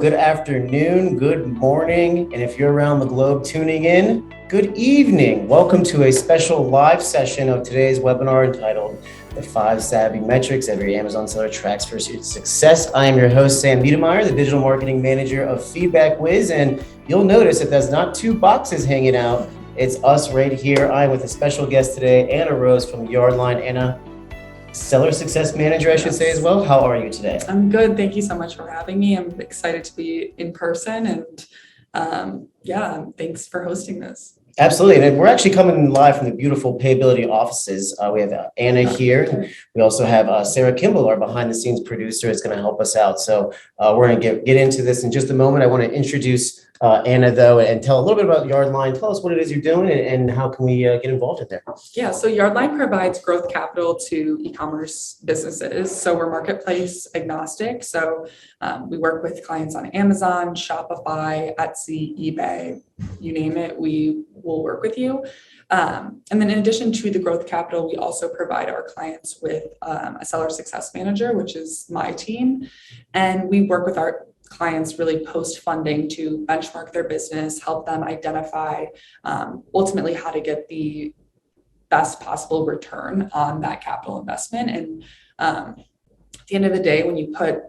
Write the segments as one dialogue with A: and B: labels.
A: good afternoon, good morning, and if you're around the globe tuning in, good evening. Welcome to a special live session of today's webinar entitled The 5 Savvy Metrics Every Amazon Seller Tracks for Success. I am your host, Sam Biedermeyer, the Digital Marketing Manager of FeedbackWhiz, and you'll notice that there's not two boxes hanging out. It's us right here. I'm with a special guest today, Anna Rose from Yardline. Anna, Seller Success Manager, I should say as well. How are you today?
B: I'm good. Thank you so much for having me. I'm excited to be in person and thanks for hosting this.
A: Absolutely. And we're actually coming live from the beautiful Payability offices. We have Anna here. We also have Sarah Kimball, our behind the scenes producer, is going to help us out. So we're going to get into this in just a moment. I want to introduce Anna, though, and tell a little bit about Yardline. Tell us what it is you're doing and how can we get involved in there?
B: Yeah, so Yardline provides growth capital to e-commerce businesses. So we're marketplace agnostic. So we work with clients on Amazon, Shopify, Etsy, eBay, you name it, we will work with you. And then in addition to the growth capital, we also provide our clients with a seller success manager, which is my team. And we work with our clients really post-funding to benchmark their business, help them identify ultimately how to get the best possible return on that capital investment. And at the end of the day, when you put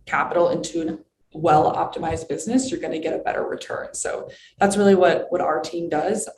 B: capital into a well-optimized business, you're going to get a better return. So that's really what our team does.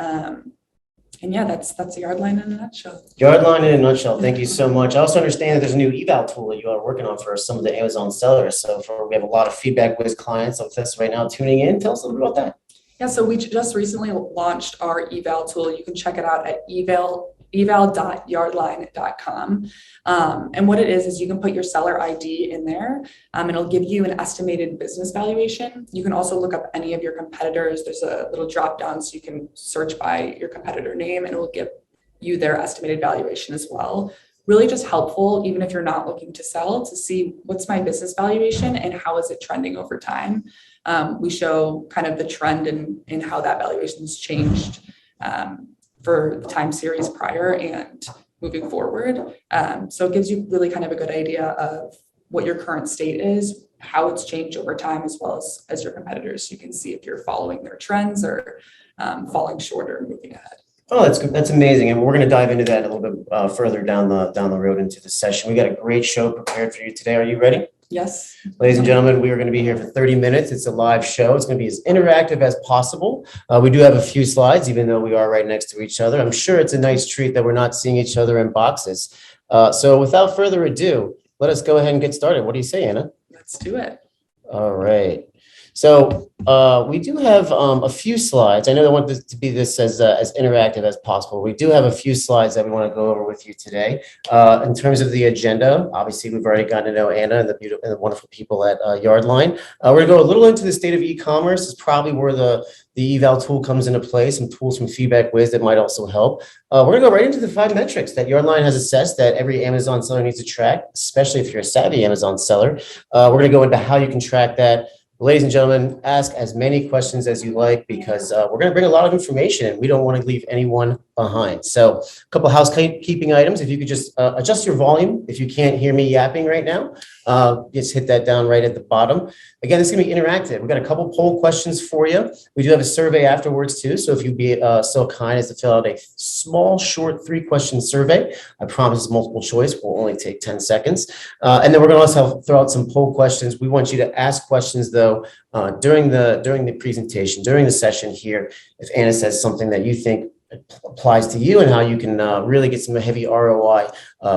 B: And yeah, that's the Yardline in a nutshell.
A: Yardline in a nutshell. Thank you so much. I also understand that there's a new eval tool that you are working on for some of the Amazon sellers. So we have a lot of FeedbackWhiz clients with us right now tuning in. Tell us a little bit about that.
B: Yeah, so we just recently launched our eval tool. You can check it out at eval.yardline.com. And what it is you can put your seller ID in there. It'll give you an estimated business valuation. You can also look up any of your competitors. There's a little drop down so you can search by your competitor name and it will give you their estimated valuation as well. Really just helpful, even if you're not looking to sell, to see what's my business valuation and how is it trending over time. We show kind of the trend in how that valuation's changed for the time series prior and moving forward. So it gives you really kind of a good idea of what your current state is, how it's changed over time, as well as your competitors. You can see if you're following their trends or falling short or moving ahead.
A: Oh, that's good. That's amazing. And we're going to dive into that a little bit further down the road into the session. We got a great show prepared for you today. Are you ready?
B: Yes.
A: Ladies and gentlemen, we are going to be here for 30 minutes. It's a live show. It's going to be as interactive as possible. We do have a few slides, even though we are right next to each other. I'm sure it's a nice treat that we're not seeing each other in boxes. So without further ado, let us go ahead and get started. What do you say, Anna?
B: Let's do it.
A: All right. So we do have a few slides. I know I want this to be as interactive as possible. We do have a few slides that we want to go over with you today. In terms of the agenda, obviously we've already gotten to know Anna and the beautiful and the wonderful people at Yardline. We're going to go a little into the state of e-commerce. It's probably where the eval tool comes into play, some tools from FeedbackWhiz that might also help. We're going to go right into the 5 metrics that Yardline has assessed that every Amazon seller needs to track, especially if you're a savvy Amazon seller. We're going to go into how you can track that. Ladies and gentlemen, ask as many questions as you like because we're going to bring a lot of information and we don't want to leave anyone behind. So a couple of housekeeping items. If you could just adjust your volume. If you can't hear me yapping right now, just hit that down right at the bottom. Again, it's going to be interactive. We've got a couple poll questions for you. We do have a survey afterwards too. So if you'd be so kind as to fill out a small, short 3-question survey, I promise it's multiple choice. Will only take 10 seconds. And then we're going to also throw out some poll questions. We want you to ask questions though during the presentation, during the session here. If Anna says something that you think applies to you and how you can really get some heavy ROI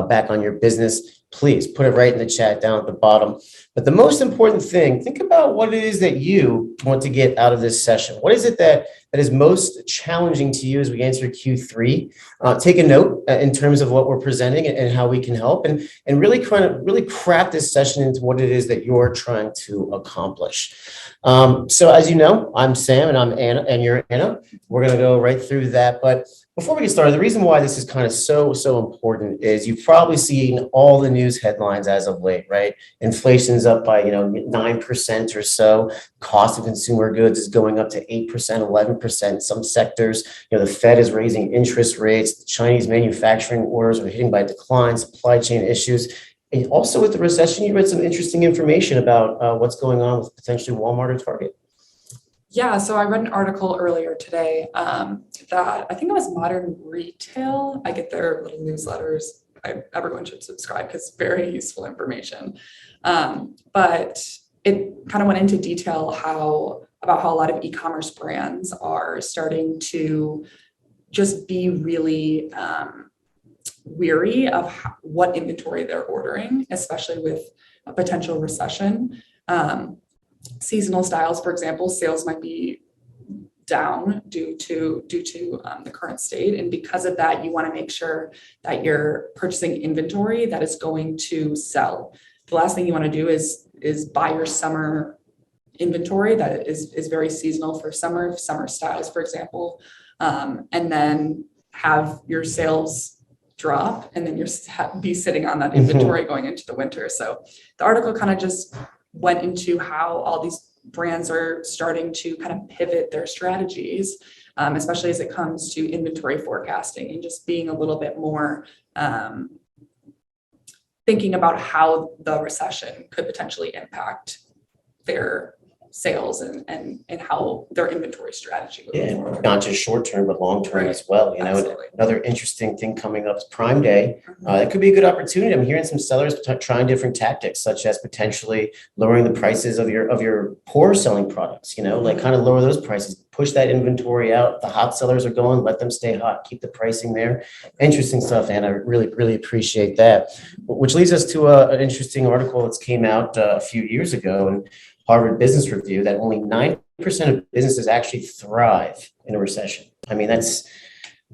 A: back on your business, please put it right in the chat down at the bottom. But the most important thing, think about what it is that you want to get out of this session. What is it that is most challenging to you as we enter Q3? Take a note in terms of what we're presenting and how we can help and really craft this session into what it is that you're trying to accomplish. So as you know, I'm Sam and I'm Anna and you're Anna. We're going to go right through that. But before we get started, the reason why this is kind of so important is you've probably seen all the news headlines as of late, right? Inflation's up by 9% or so. Cost of consumer goods is going up to 8%, 11%. Some sectors, the Fed is raising interest rates. The Chinese manufacturing orders are hitting by decline. Supply chain issues. And also with the recession, you read some interesting information about what's going on with potentially Walmart or Target.
B: Yeah, so I read an article earlier today that I think it was Modern Retail. I get their little newsletters. Everyone should subscribe because it's very useful information. But it kind of went into detail about how a lot of e-commerce brands are starting to just be really weary of what inventory they're ordering, especially with a potential recession. Seasonal styles, for example, sales might be down due to the current state. And because of that, you want to make sure that you're purchasing inventory that is going to sell. The last thing you want to do is buy your summer inventory that is very seasonal for summer styles, for example, and then have your sales drop and then you're be sitting on that inventory going into the winter. So the article kind of just went into how all these brands are starting to kind of pivot their strategies, especially as it comes to inventory forecasting and just being a little bit more thinking about how the recession could potentially impact their sales and how their inventory strategy would
A: Yeah, not just short term, but long term as well. You know,
B: Absolutely.
A: another interesting thing coming up is Prime Day. That could be a good opportunity. I'm hearing some sellers trying different tactics, such as potentially lowering the prices of your poor selling products. You know, like kind of lower those prices, push that inventory out. The hot sellers are going, let them stay hot, keep the pricing there. Interesting stuff, and I really appreciate that. Which leads us to an interesting article that came out a few years ago, and Harvard Business Review, that only 9% of businesses actually thrive in a recession. I mean, that's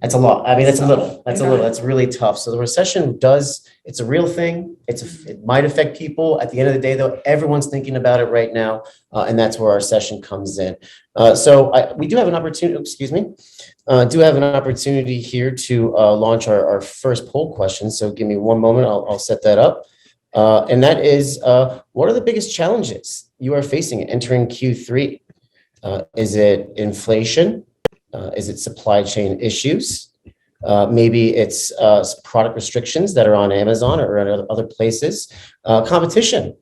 A: a lot. I mean, that's a little. That's really tough. So the recession it's a real thing. It might affect people. At the end of the day, though, everyone's thinking about it right now, and that's where our session comes in. We do have an opportunity. Do have an opportunity here to launch our first poll question. So give me one moment. I'll set that up. And that is, what are the biggest challenges you are facing entering Q3? Is it inflation? Is it supply chain issues? Maybe it's product restrictions that are on Amazon or in other places. Competition,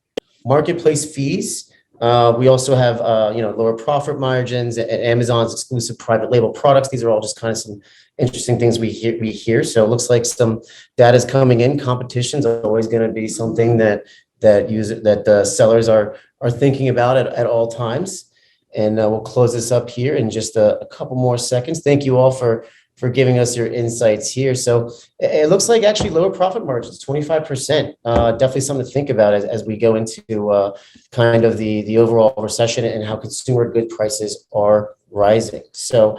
A: marketplace fees. We also have lower profit margins at Amazon's exclusive private label products. These are all just kind of some interesting things we hear. So it looks like some data is coming in. Competition is always going to be something that the sellers are thinking about at all times. And we'll close this up here in just a couple more seconds. Thank you all for giving us your insights here. So it looks like actually lower profit margins, 25%. Definitely something to think about as we go into kind of the overall recession and how consumer good prices are rising. So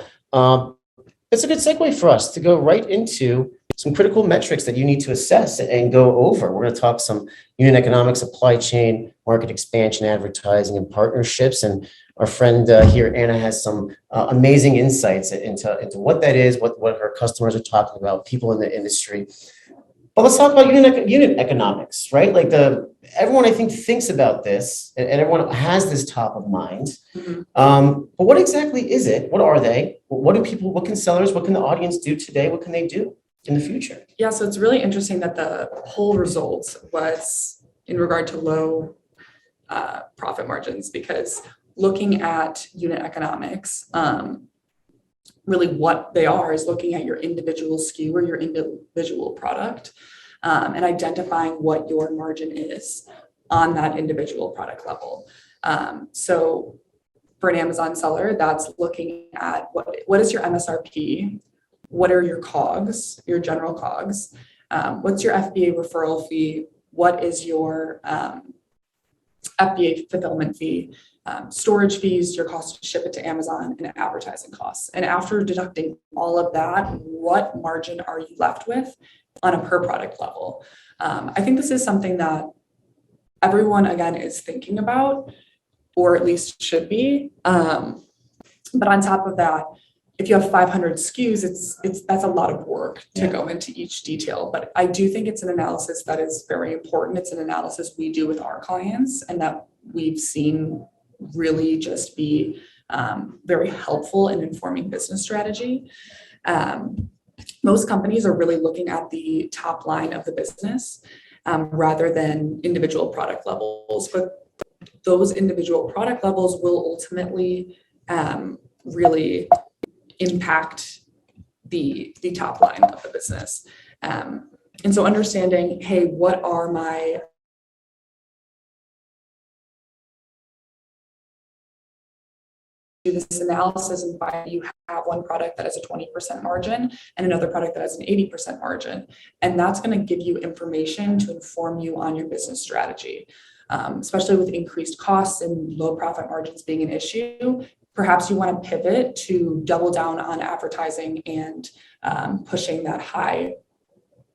A: it's a good segue for us to go right into some critical metrics that you need to assess and go over. We're going to talk some unit economics, supply chain, market expansion, advertising, and partnerships. And our friend here, Anna, has some amazing insights into what that is, what her customers are talking about, people in the industry. But let's talk about unit economics, right? Like everyone I think thinks about this, and everyone has this top of mind. But what exactly is it? What are they? What can sellers, what can the audience do today? What can they do in the future?
B: Yeah, so it's really interesting that the poll results was in regard to low profit margins, because looking at unit economics, really what they are is looking at your individual SKU or your individual product and identifying what your margin is on that individual product level. So for an Amazon seller, that's looking at what is your MSRP, what are your COGS, your general COGS, what's your FBA referral fee, what is your FBA fulfillment fee, storage fees, your cost to ship it to Amazon, and advertising costs. And after deducting all of that, what margin are you left with on a per product level? I think this is something that everyone, again, is thinking about, or at least should be. But on top of that, if you have 500 SKUs, that's a lot of work to go into each detail. But I do think it's an analysis that is very important. It's an analysis we do with our clients and that we've seen really just be very helpful in informing business strategy. Most companies are really looking at the top line of the business rather than individual product levels. But those individual product levels will ultimately really impact the top line of the business. And so understanding, hey, what are my do this analysis and find you have one product that has a 20% margin and another product that has an 80% margin. And that's going to give you information to inform you on your business strategy, especially with increased costs and low profit margins being an issue. Perhaps you want to pivot to double down on advertising and pushing that high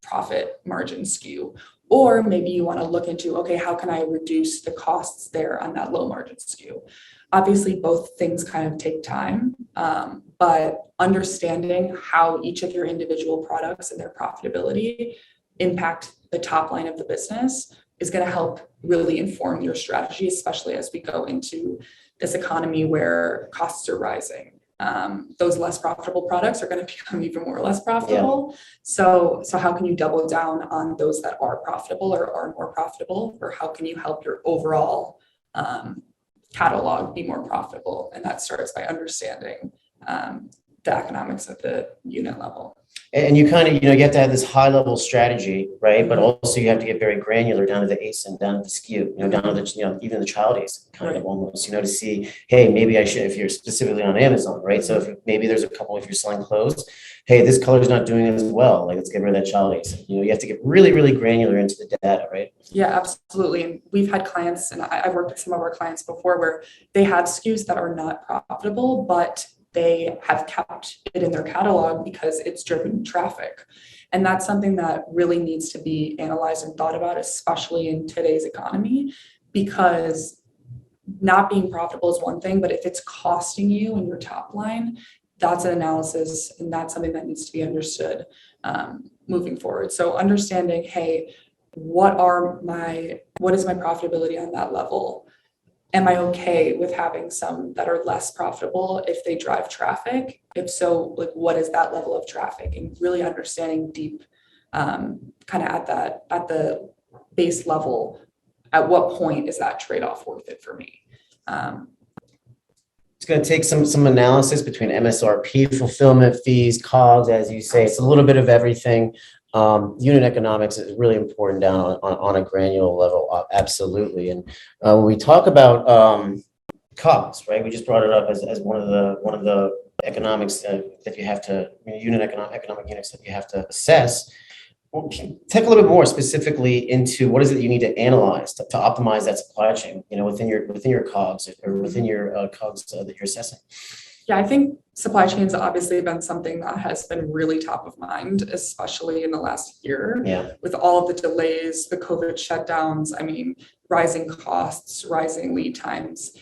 B: profit margin SKU. Or maybe you want to look into, okay, how can I reduce the costs there on that low margin SKU? Obviously, both things kind of take time, but understanding how each of your individual products and their profitability impact the top line of the business is going to help really inform your strategy, especially as we go into this economy where costs are rising. Those less profitable products are going to become even more less profitable. Yeah. So how can you double down on those that are profitable or are more profitable, or how can you help your overall catalog be more profitable? And that starts by understanding the economics at the unit level.
A: And you kind of, you have to have this high level strategy, right? But also you have to get very granular down to the ASIN, down to the SKU, down to the, even the child ASIN kind of almost, to see, hey, maybe I should, if you're specifically on Amazon, right? So if maybe there's a couple, if you're selling clothes, hey, this color is not doing as well. Like, let's get rid of that child ASIN. You have to get really, really granular into the data, right?
B: Yeah, absolutely. And we've had clients, and I've worked with some of our clients before, where they have SKUs that are not profitable, but they have kept it in their catalog because it's driven traffic. And that's something that really needs to be analyzed and thought about, especially in today's economy, because not being profitable is one thing, but if it's costing you in your top line, that's an analysis, and that's something that needs to be understood moving forward. So understanding, hey, what is my profitability on that level? Am I okay with having some that are less profitable if they drive traffic? If so, like, what is that level of traffic? And really understanding deep, kind of at the base level, at what point is that trade-off worth it for me?
A: It's going to take some analysis between MSRP, fulfillment fees, COGS, as you say. It's a little bit of everything. Unit economics is really important down on a granular level, absolutely. And when we talk about COGS, right, we just brought it up as one of the economics that you have to, economic units that you have to assess. Well, take a little bit more specifically into what is it that you need to analyze to optimize that supply chain, within your COGS or within your COGS that you're assessing.
B: Yeah, I think supply chain's obviously been something that has been really top of mind, especially in the last year.
A: Yeah.
B: With all of the delays, the COVID shutdowns, rising costs, rising lead times.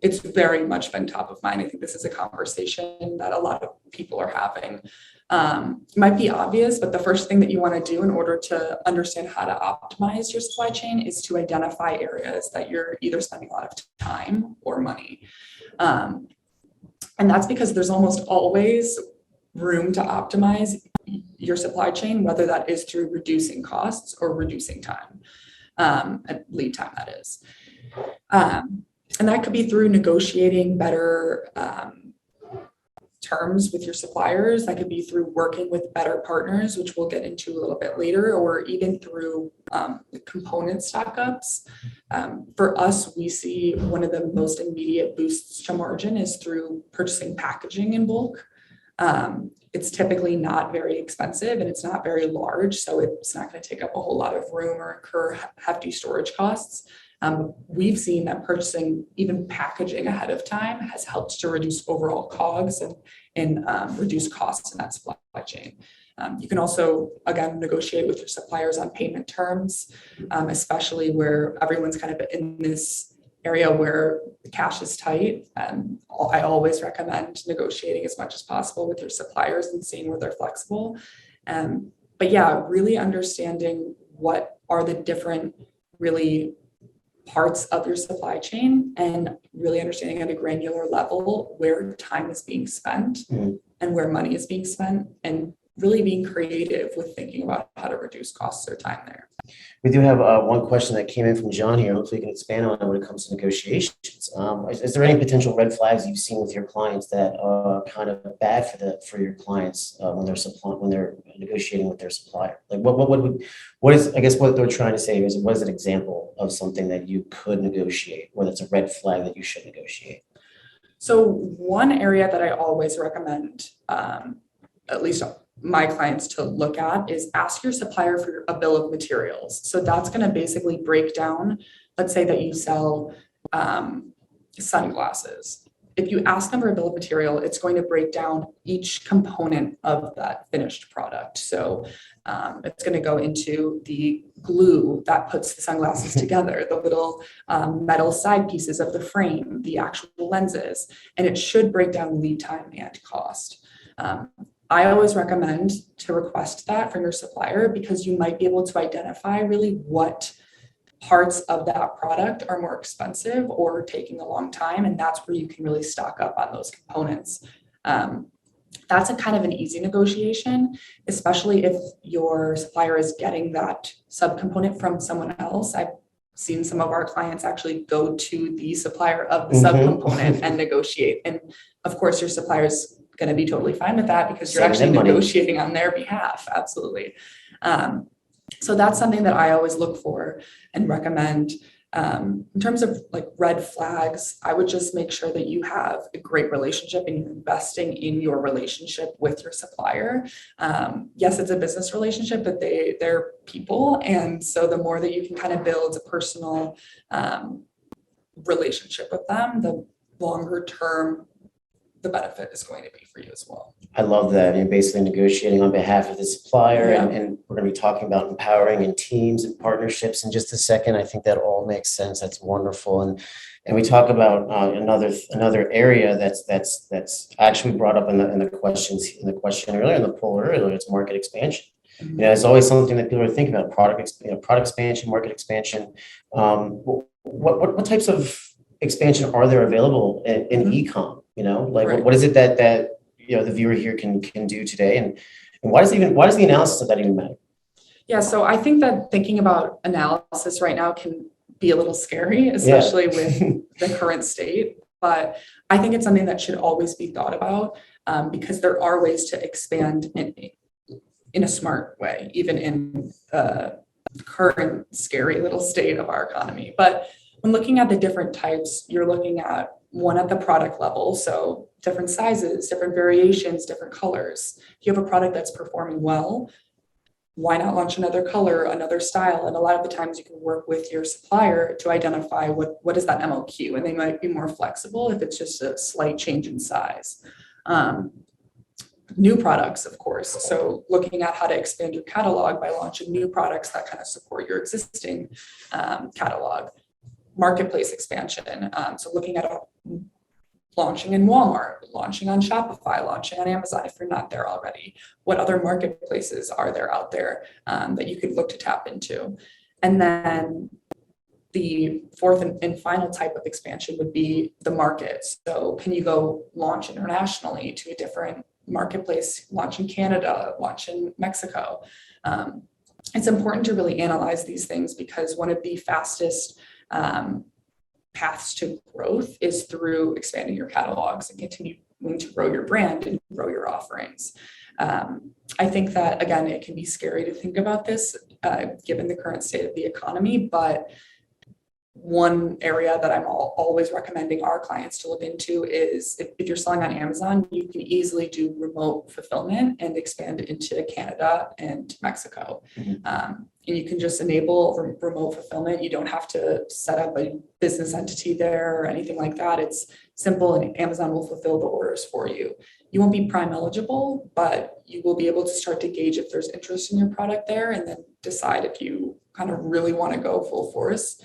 B: It's very much been top of mind. I think this is a conversation that a lot of people are having. It might be obvious, but the first thing that you want to do in order to understand how to optimize your supply chain is to identify areas that you're either spending a lot of time or money. And that's because there's almost always room to optimize your supply chain, whether that is through reducing costs or reducing time, lead time, that is. And that could be through negotiating better terms with your suppliers. That could be through working with better partners, which we'll get into a little bit later, or even through component stockups. For us, we see one of the most immediate boosts to margin is through purchasing packaging in bulk. It's typically not very expensive and it's not very large, so it's not going to take up a whole lot of room or incur hefty storage costs. We've seen that purchasing even packaging ahead of time has helped to reduce overall COGS and reduce costs in that supply chain. You can also, again, negotiate with your suppliers on payment terms, especially where everyone's kind of in this area where the cash is tight. I always recommend negotiating as much as possible with your suppliers and seeing where they're flexible. But yeah, really understanding what are the different really parts of your supply chain and really understanding at a granular level where time is being spent and where money is being spent, and really being creative with thinking about how to reduce costs or time there.
A: We do have one question that came in from John here. Hopefully you can expand on it when it comes to negotiations. Is there any potential red flags you've seen with your clients that are kind of bad for your clients when they're negotiating with their supplier? Like what is, I guess what they're trying to say is, what is an example of something that you could negotiate, or that's a red flag that you should negotiate?
B: So one area that I always recommend, at least my clients to look at, is ask your supplier for a bill of materials. So that's going to basically break down, let's say that you sell sunglasses. If you ask them for a bill of material, it's going to break down each component of that finished product. So it's going to go into the glue that puts the sunglasses together, the little metal side pieces of the frame, the actual lenses, and it should break down lead time and cost. I always recommend to request that from your supplier, because you might be able to identify really what parts of that product are more expensive or taking a long time, and that's where you can really stock up on those components. That's a kind of an easy negotiation, especially if your supplier is getting that subcomponent from someone else. I've seen some of our clients actually go to the supplier of the subcomponent and negotiate. And of course, your supplier's going to be totally fine with that, because you're actually negotiating on their behalf. Absolutely. So that's something that I always look for and recommend. In terms of like red flags, I would just make sure that you have a great relationship and you're investing in your relationship with your supplier. Yes, it's a business relationship, but they're people. And so the more that you can kind of build a personal relationship with them, the longer term the benefit is going to be for you as well.
A: I love that. You're basically negotiating on behalf of the supplier,
B: Yeah.
A: and we're going to be talking about empowering and teams and partnerships in just a second. I think that all makes sense. That's wonderful. And we talk about another area that's actually brought up in the question earlier, in the poll earlier. It's market expansion.
B: Mm-hmm.
A: You know, it's always something that people are thinking about: product expansion, market expansion. What types of expansion are there available in e-com? You know, like
B: Right.
A: what is it that you know the viewer here can do today, and why does the analysis of that even matter?
B: Yeah, so I think that thinking about analysis right now can be a little scary, especially with the current state. But I think it's something that should always be thought about, because there are ways to expand in a smart way, even in the current scary little state of our economy. But when looking at the different types, you're looking at one at the product level. So different sizes, different variations, different colors. If you have a product that's performing well, why not launch another color, another style? And a lot of the times you can work with your supplier to identify what is that MOQ, and they might be more flexible if it's just a slight change in size. New products, of course. So looking at how to expand your catalog by launching new products that kind of support your existing catalog. Marketplace expansion. So looking at launching in Walmart, launching on Shopify, launching on Amazon if you're not there already. What other marketplaces are there out there that you could look to tap into? And then the fourth and final type of expansion would be the market. So can you go launch internationally to a different marketplace, launch in Canada, launch in Mexico? It's important to really analyze these things, because one of the fastest paths to growth is through expanding your catalogs and continuing to grow your brand and grow your offerings. I think that, again, it can be scary to think about this given the current state of the economy, but one area that I'm always recommending our clients to look into is if you're selling on Amazon, you can easily do remote fulfillment and expand into Canada and Mexico.
A: Mm-hmm.
B: And you can just enable remote fulfillment. You don't have to set up a business entity there or anything like that. It's simple, and Amazon will fulfill the orders for you. You won't be Prime eligible, but you will be able to start to gauge if there's interest in your product there, and then decide if you kind of really want to go full force.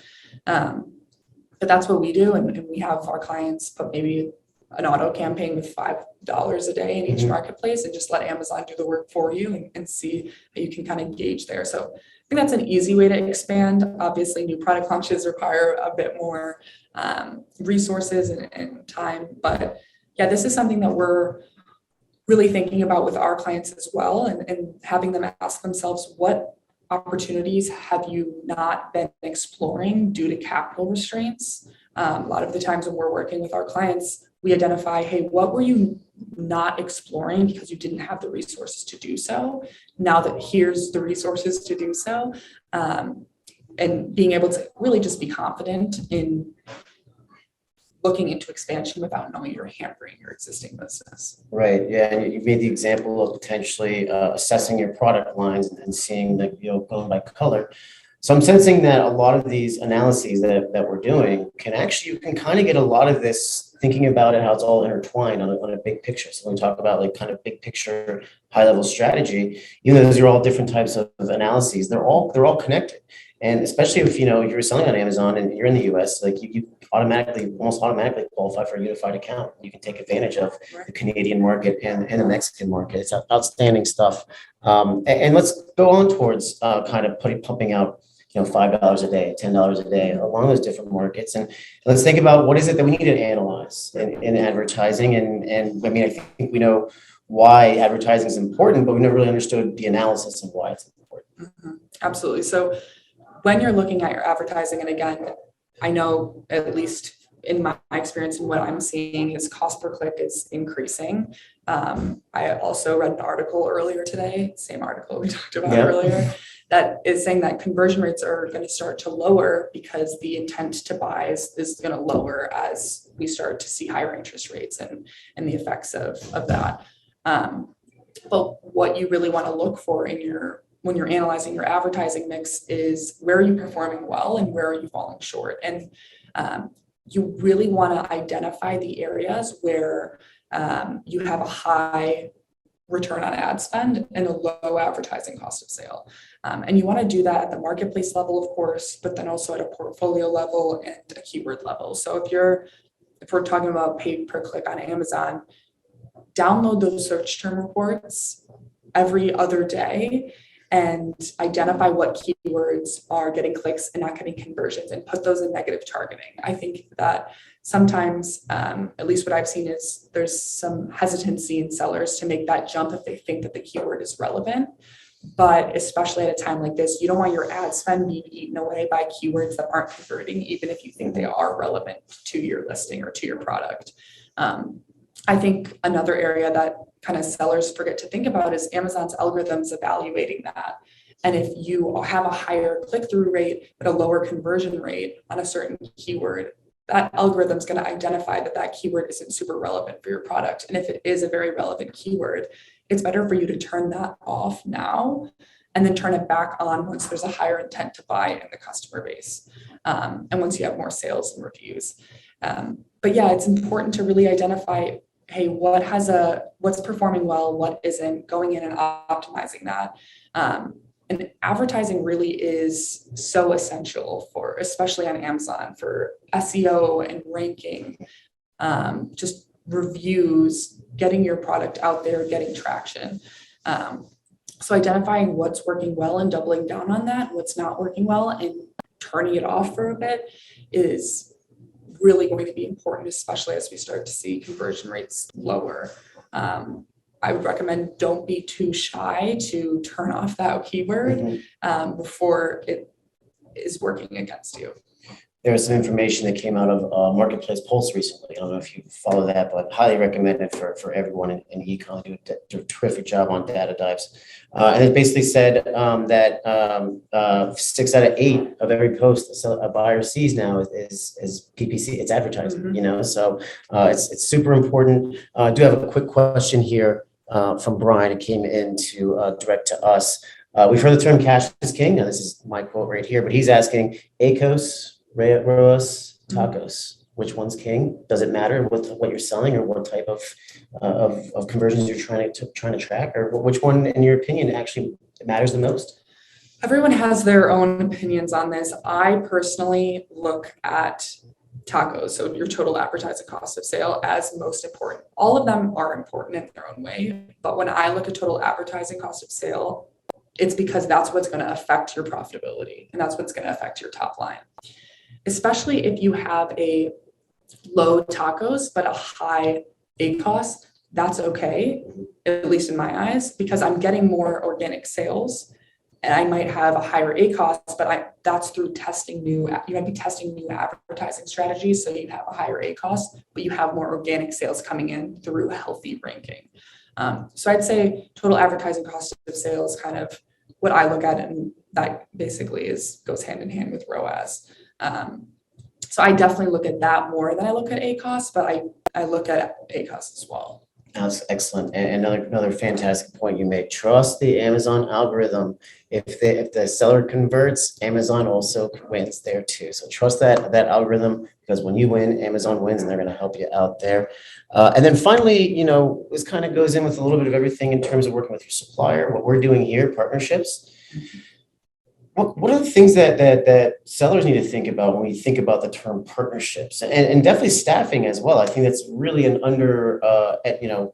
B: But that's what we do, and we have our clients put maybe an auto campaign with $5 a day in each marketplace, and just let Amazon do the work for you and see how you can kind of gauge there. So I think that's an easy way to expand. Obviously, new product launches require a bit more resources and time, but yeah, this is something that we're really thinking about with our clients as well, and having them ask themselves, what opportunities have you not been exploring due to capital restraints? A lot of the times when we're working with our clients, we identify, hey, what were you not exploring because you didn't have the resources to do so? Now that here's the resources to do so, and being able to really just be confident in looking into expansion without knowing you're hampering your existing business.
A: Right. Yeah. And you made the example of potentially assessing your product lines and seeing that, going by color. So I'm sensing that a lot of these analyses that we're doing you can kind of get a lot of this thinking about it, how it's all intertwined on a big picture. So when we talk about like kind of big picture, high level strategy, even though those are all different types of analyses, they're all connected. And especially if, you're selling on Amazon and you're in the US, like you almost automatically qualify for a unified account. You can take advantage of the Canadian market and the Mexican market. It's outstanding stuff. And let's go on towards kind of pumping out, $5 a day, $10 a day along those different markets. And let's think about what is it that we need to analyze in advertising. And I mean, I think we know why advertising is important, but we never really understood the analysis of why it's important.
B: Mm-hmm. Absolutely. So when you're looking at your advertising, and again, I know at least in my experience and what I'm seeing is cost per click is increasing. I also read an article earlier today, same article we talked about earlier, that is saying that conversion rates are going to start to lower because the intent to buy is going to lower as we start to see higher interest rates and the effects of that. But what you really want to look for when you're analyzing your advertising mix is where are you performing well and where are you falling short? And you really want to identify the areas where you have a high return on ad spend and a low advertising cost of sale. And you want to do that at the marketplace level, of course, but then also at a portfolio level and a keyword level. So if we're talking about paid per click on Amazon, download those search term reports every other day and identify what keywords are getting clicks and not getting conversions and put those in negative targeting. I think that sometimes, at least what I've seen is there's some hesitancy in sellers to make that jump if they think that the keyword is relevant. But especially at a time like this, you don't want your ad spend being eaten away by keywords that aren't converting, even if you think they are relevant to your listing or to your product. I think another area that kind of sellers forget to think about is Amazon's algorithms evaluating that. And if you have a higher click-through rate, but a lower conversion rate on a certain keyword, that algorithm is going to identify that keyword isn't super relevant for your product. And if it is a very relevant keyword, it's better for you to turn that off now and then turn it back on once there's a higher intent to buy in the customer base. And once you have more sales and reviews. But yeah, it's important to really identify, hey, what's performing well, what isn't, going in and optimizing that. And advertising really is so essential especially on Amazon, for SEO and ranking, just reviews, getting your product out there, getting traction. So identifying what's working well and doubling down on that, what's not working well and turning it off for a bit is really going to be important, especially as we start to see conversion rates lower. I would recommend don't be too shy to turn off that keyword before it is working against you.
A: There was some information that came out of Marketplace Pulse recently. I don't know if you follow that, but highly recommend it for everyone in e-com. Do a terrific job on data dives. And it basically said that 6 out of 8 of every post a buyer sees now is PPC. It's advertising, so it's super important. I do have a quick question here from Brian. It came in to direct to us. We've heard the term cash is king. Now, this is my quote right here, but he's asking ACOS, ROAS, tacos. Which one's king? Does it matter what you're selling or what type of conversions you're trying to track, or which one, in your opinion, actually matters the most?
B: Everyone has their own opinions on this. I personally look at tacos, so your total advertising cost of sale, as most important. All of them are important in their own way, but when I look at total advertising cost of sale, it's because that's what's going to affect your profitability and that's what's going to affect your top line. Especially if you have a low tacos but a high ACOS, that's okay, at least in my eyes, because I'm getting more organic sales and I might have a higher ACoS, but that's through testing you might be testing new advertising strategies. So you have a higher ACoS, but you have more organic sales coming in through a healthy ranking. So I'd say total advertising cost of sales, kind of what I look at, and that basically goes hand in hand with ROAS. So I definitely look at that more than I look at ACoS, but I look at ACoS as well.
A: That's excellent. And another fantastic point you made. Trust the Amazon algorithm. If the seller converts, Amazon also wins there too. So trust that algorithm, because when you win, Amazon wins, and they're going to help you out there. And then finally, this kind of goes in with a little bit of everything in terms of working with your supplier. What we're doing here, partnerships. What are the things that sellers need to think about when we think about the term partnerships, and definitely staffing as well? I think that's really an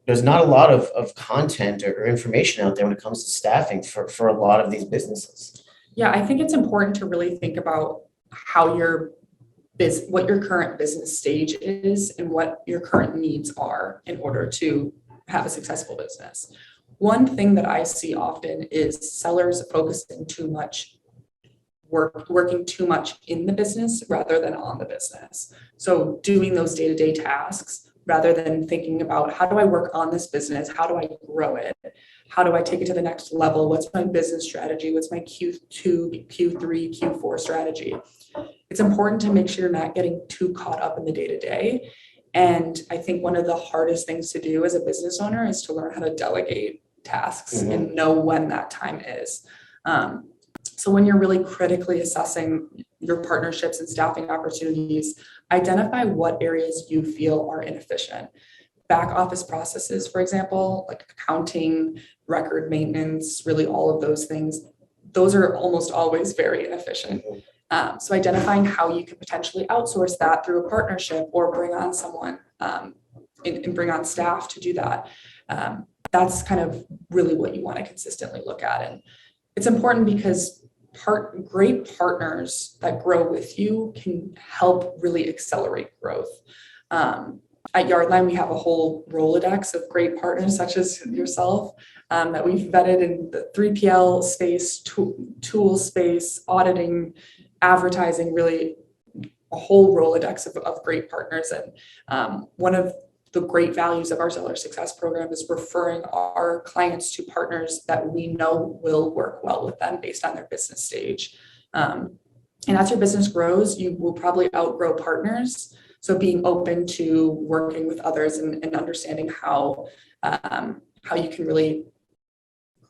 A: there's not a lot of content or information out there when it comes to staffing for a lot of these businesses.
B: Yeah, I think it's important to really think about how what your current business stage is and what your current needs are in order to have a successful business. One thing that I see often is sellers focusing too much working too much in the business rather than on the business. So doing those day-to-day tasks rather than thinking about, how do I work on this business? How do I grow it? How do I take it to the next level? What's my business strategy? What's my Q2, Q3, Q4 strategy? It's important to make sure you're not getting too caught up in the day-to-day. And I think one of the hardest things to do as a business owner is to learn how to delegate tasks and know when that time is. So when you're really critically assessing your partnerships and staffing opportunities, identify what areas you feel are inefficient. Back office processes, for example, like accounting, record maintenance, really all of those things, those are almost always very inefficient. So identifying how you could potentially outsource that through a partnership or bring on someone and bring on staff to do that. That's kind of really what you want to consistently look at. And it's important because great partners that grow with you can help really accelerate growth. At Yardline, we have a whole Rolodex of great partners such as yourself that we've vetted in the 3PL space, tool space, auditing, advertising, really a whole Rolodex of great partners. And one of the great values of our seller success program is referring our clients to partners that we know will work well with them based on their business stage. And as your business grows, you will probably outgrow partners. So being open to working with others and understanding how you can really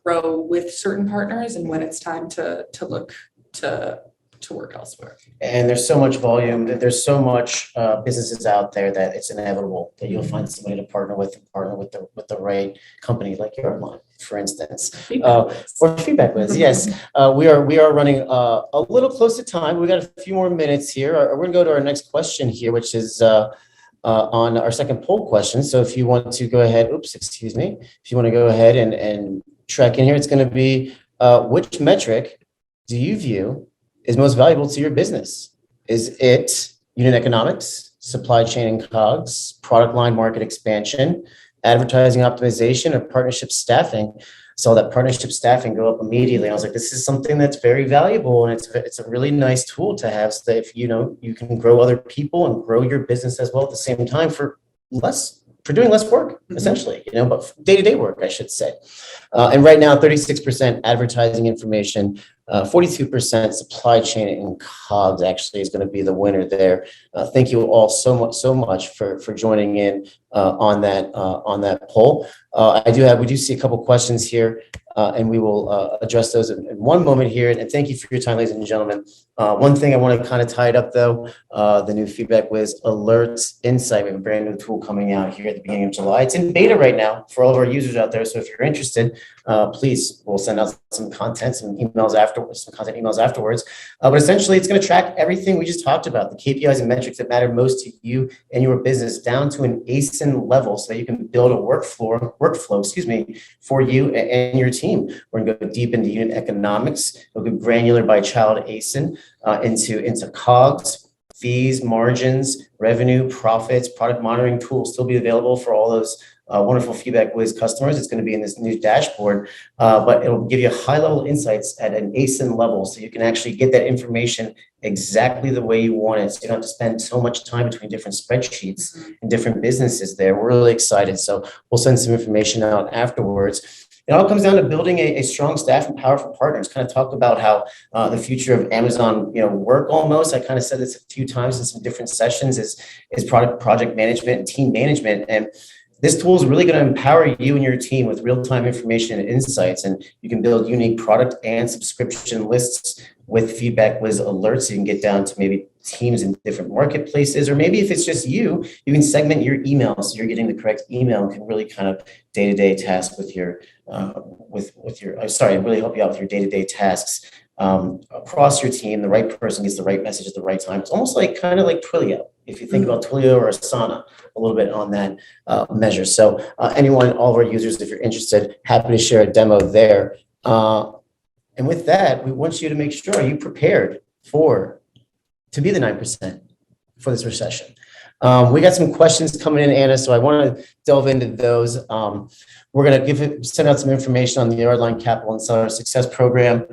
B: grow with certain partners and when it's time to look to work elsewhere.
A: And there's so much volume, there's so much businesses out there that it's inevitable that you'll find somebody to partner with the right company, like Yardline, for instance, or FeedbackWhiz. Yes, we are running a little close to time. We got a few more minutes here. We're going to go to our next question here, which is on our second poll question. So if you want to go ahead, if you want to go ahead and track in here, it's going to be which metric do you view is most valuable to your business? Is it unit economics, supply chain and COGS, product line market expansion, advertising optimization, or partnership staffing? Saw that partnership staffing go up immediately. I was like, this is something that's very valuable, and it's a really nice tool to have, so that if you can grow other people and grow your business as well at the same time for doing less work, essentially, but day-to-day work, I should say. And right now, 36% advertising information, 42% supply chain and COGS actually is going to be the winner there. Thank you all so much for joining in on that poll. We do see a couple questions here, and we will address those in one moment here. And thank you for your time, ladies and gentlemen. One thing I want to kind of tie it up, though, the new FeedbackWhiz Alerts Insight. We have a brand new tool coming out here at the beginning of July. It's in beta right now for all of our users out there. So if you're interested, please, we'll send out some content, some content emails afterwards. But essentially, it's going to track everything we just talked about, the KPIs and metrics that matter most to you and your business, down to an ASIN level, so that you can build a workflow, for you and your team. We're going to go deep into unit economics. We'll go granular by child ASIN, into COGS, fees, margins, revenue, profits. Product monitoring tools still be available for all those wonderful FeedbackWhiz customers. It's going to be in this new dashboard, but it'll give you high-level insights at an ASIN level, so you can actually get that information exactly the way you want it. So you don't have to spend so much time between different spreadsheets and different businesses there. We're really excited. So we'll send some information out afterwards. It all comes down to building a strong staff and powerful partners. Kind of talk about how the future of Amazon, work almost. I kind of said this a few times in some different sessions is project management and team management. And this tool is really going to empower you and your team with real-time information and insights, and you can build unique product and subscription lists with FeedbackWhiz alerts. So you can get down to maybe teams in different marketplaces, or maybe if it's just you can segment your email so you're getting the correct email and can really kind of day-to-day task with your really help you out with your day-to-day tasks across your team. The right person gets the right message at the right time. It's almost like kind of like Twilio. If you think about Twilio or Asana, a little bit on that measure. So anyone, all of our users, if you're interested, happy to share a demo there. And with that, we want you to make sure you prepared to be the 9% for this recession. We got some questions coming in, Anna, so I want to delve into those. We're going to send out some information on the Yardline Capital and Seller Success Program.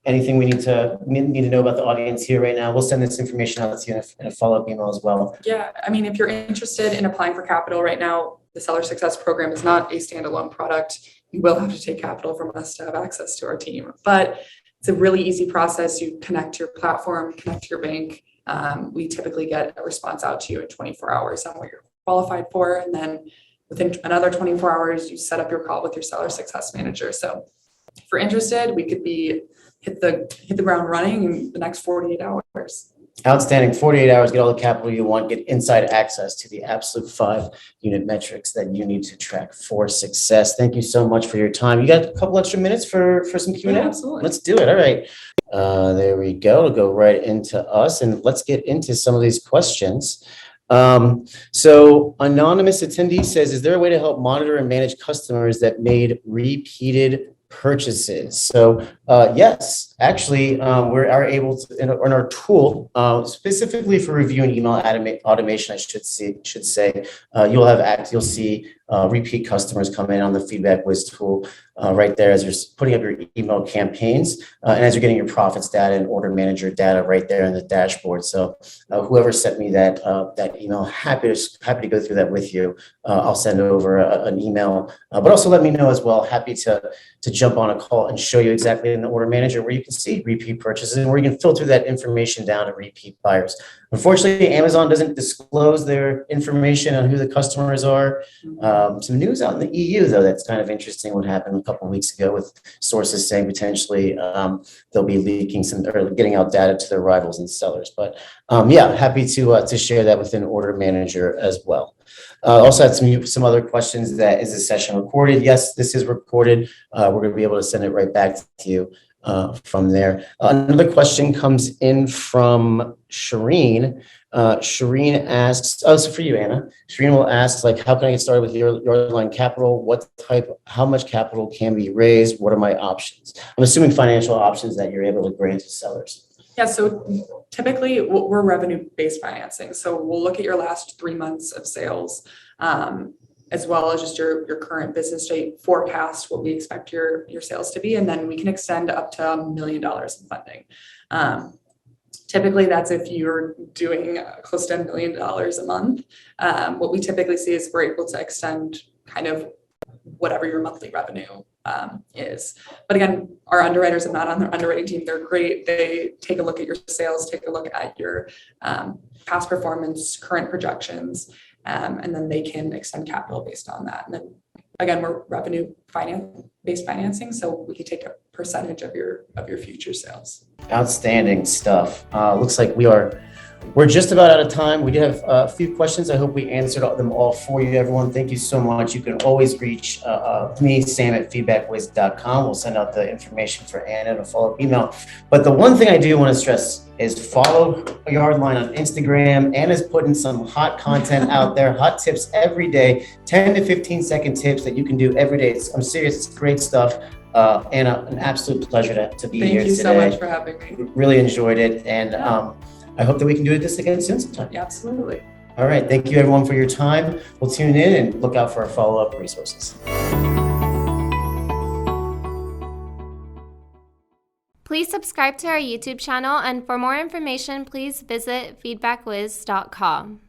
A: Anything we need to know about the audience here right now, we'll send this information out to you in a follow-up email as well.
B: Yeah, I mean, if you're interested in applying for capital right now, the Seller Success Program is not a standalone product. You will have to take capital from us to have access to our team, but it's a really easy process. You connect your platform, connect your bank. We typically get a response out to you in 24 hours on what you're qualified for, and then within another 24 hours, you set up your call with your Seller Success Manager. So if you're interested, we could hit the ground running in the next 48 hours.
A: Outstanding. 48 hours, get all the capital you want, get inside access to the absolute 5-unit metrics that you need to track for success. Thank you so much for your time. You got a couple extra minutes for some Q&A?
B: Yeah, absolutely.
A: Let's do it. All right. There we go. We'll go right into us, and let's get into some of these questions. So anonymous attendee says, is there a way to help monitor and manage customers that made repeated purchases? So yes, actually, we are able to in our tool specifically for review and email automation. I should say you'll see repeat customers come in on the FeedbackWhiz tool right there as you're putting up your email campaigns and as you're getting your profits data and order manager data right there in the dashboard. So whoever sent me that email, happy to go through that with you. I'll send over an email, but also let me know as well. Happy to jump on a call and show you exactly in the order manager where you can see repeat purchases and where you can filter that information down to repeat buyers. Unfortunately, Amazon doesn't disclose their information on who the customers are. Some news out in the EU, though, that's kind of interesting. What happened a couple of weeks ago with sources saying potentially they'll be leaking or getting out data to their rivals and sellers. But yeah, happy to share that within Order Manager as well. Also had some other questions. That is this session recorded? Yes, this is recorded. We're going to be able to send it right back to you from there. Another question comes in from Shireen. Shireen asks, so for you, Anna, Shireen will ask, how can I get started with Yardline Capital? How much capital can be raised? What are my options? I'm assuming financial options that you're able to grant to sellers.
B: Yeah, so typically we're revenue-based financing. So we'll look at your last 3 months of sales, as well as just your current business rate forecast, what we expect your sales to be, and then we can extend up to $1 million in funding. Typically, that's if you're doing close to $1 million a month. What we typically see is we're able to extend kind of whatever your monthly revenue is. But again, our underwriters are not on their underwriting team. They're great. They take a look at your sales, take a look at your past performance, current projections, and then they can extend capital based on that. And then again, we're revenue-based financing, so we can take a percentage of your future sales.
A: Outstanding stuff. Looks like we're just about out of time. We did have a few questions. I hope we answered them all for you, everyone. Thank you so much. You can always reach me, Sam, at feedbackwhiz.com. We'll send out the information for Anna in a follow-up email. But the one thing I do want to stress is follow Yardline on Instagram. Anna's putting some hot content out there, hot tips every day, 10 to 15 second tips that you can do every day. I'm serious, it's great stuff. Anna, an absolute pleasure to be here today.
B: Thank you so much for having me.
A: Really enjoyed it. And I hope that we can do this again soon sometime.
B: Yeah, absolutely.
A: All right. Thank you, everyone, for your time. We'll tune in and look out for our follow-up resources.
C: Please subscribe to our YouTube channel, and for more information, please visit feedbackwiz.com.